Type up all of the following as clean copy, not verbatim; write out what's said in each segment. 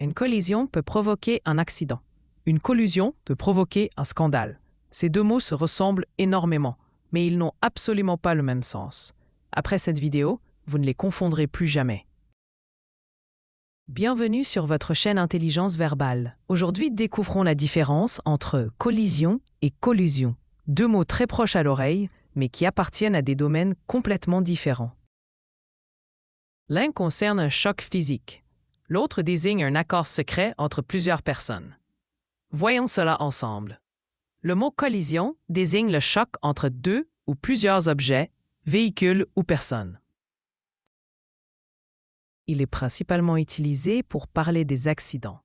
Une collision peut provoquer un accident. Une collusion peut provoquer un scandale. Ces deux mots se ressemblent énormément, mais ils n'ont absolument pas le même sens. Après cette vidéo, vous ne les confondrez plus jamais. Bienvenue sur votre chaîne Intelligence Verbale. Aujourd'hui, découvrons la différence entre collision et collusion. Deux mots très proches à l'oreille, mais qui appartiennent à des domaines complètement différents. L'un concerne un choc physique. L'autre désigne un accord secret entre plusieurs personnes. Voyons cela ensemble. Le mot collision désigne le choc entre deux ou plusieurs objets, véhicules ou personnes. Il est principalement utilisé pour parler des accidents.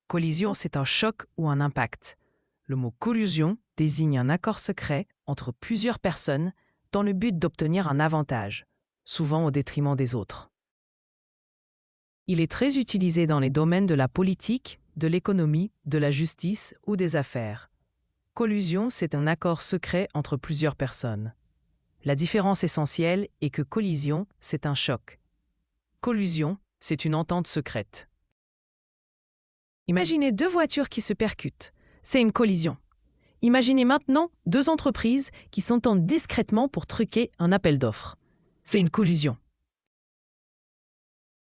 Collision, c'est un choc ou un impact. Le mot collusion désigne un accord secret entre plusieurs personnes dans le but d'obtenir un avantage, souvent au détriment des autres. Il est très utilisé dans les domaines de la politique, de l'économie, de la justice ou des affaires. Collusion, c'est un accord secret entre plusieurs personnes. La différence essentielle est que collision, c'est un choc. Collusion, c'est une entente secrète. Imaginez deux voitures qui se percutent. C'est une collision. Imaginez maintenant deux entreprises qui s'entendent discrètement pour truquer un appel d'offres. C'est une collusion.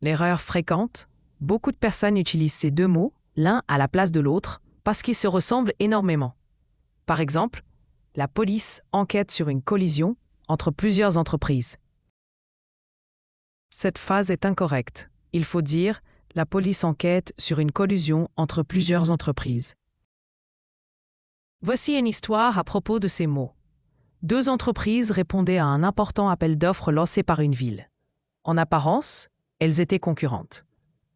L'erreur fréquente, beaucoup de personnes utilisent ces deux mots, l'un à la place de l'autre, parce qu'ils se ressemblent énormément. Par exemple, la police enquête sur une collision entre plusieurs entreprises. Cette phrase est incorrecte. Il faut dire « la police enquête sur une collusion entre plusieurs entreprises ». Voici une histoire à propos de ces mots. Deux entreprises répondaient à un important appel d'offres lancé par une ville. En apparence, elles étaient concurrentes.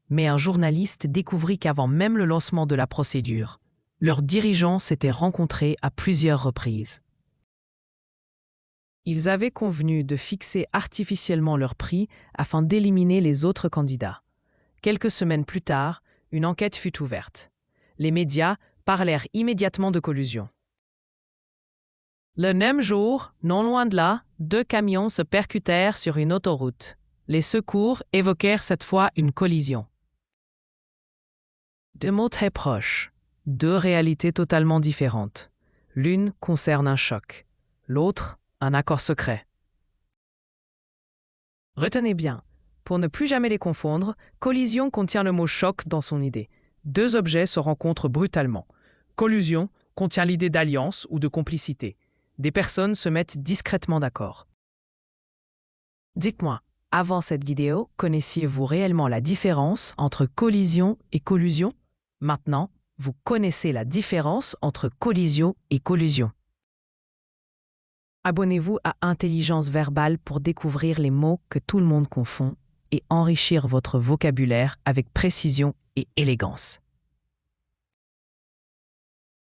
Mais un journaliste découvrit qu'avant même le lancement de la procédure, leurs dirigeants s'étaient rencontrés à plusieurs reprises. Ils avaient convenu de fixer artificiellement leur prix afin d'éliminer les autres candidats. Quelques semaines plus tard, une enquête fut ouverte. Les médias parlèrent immédiatement de collusion. Le même jour, non loin de là, deux camions se percutèrent sur une autoroute. Les secours évoquèrent cette fois une collision. Deux mots très proches, deux réalités totalement différentes. L'une concerne un choc, l'autre, un accord secret. Retenez bien, pour ne plus jamais les confondre, collision contient le mot choc dans son idée. Deux objets se rencontrent brutalement. Collusion contient l'idée d'alliance ou de complicité. Des personnes se mettent discrètement d'accord. Dites-moi, avant cette vidéo, connaissiez-vous réellement la différence entre collision et collusion? Maintenant, vous connaissez la différence entre collision et collusion. Abonnez-vous à Intelligence Verbale pour découvrir les mots que tout le monde confond et enrichir votre vocabulaire avec précision et élégance.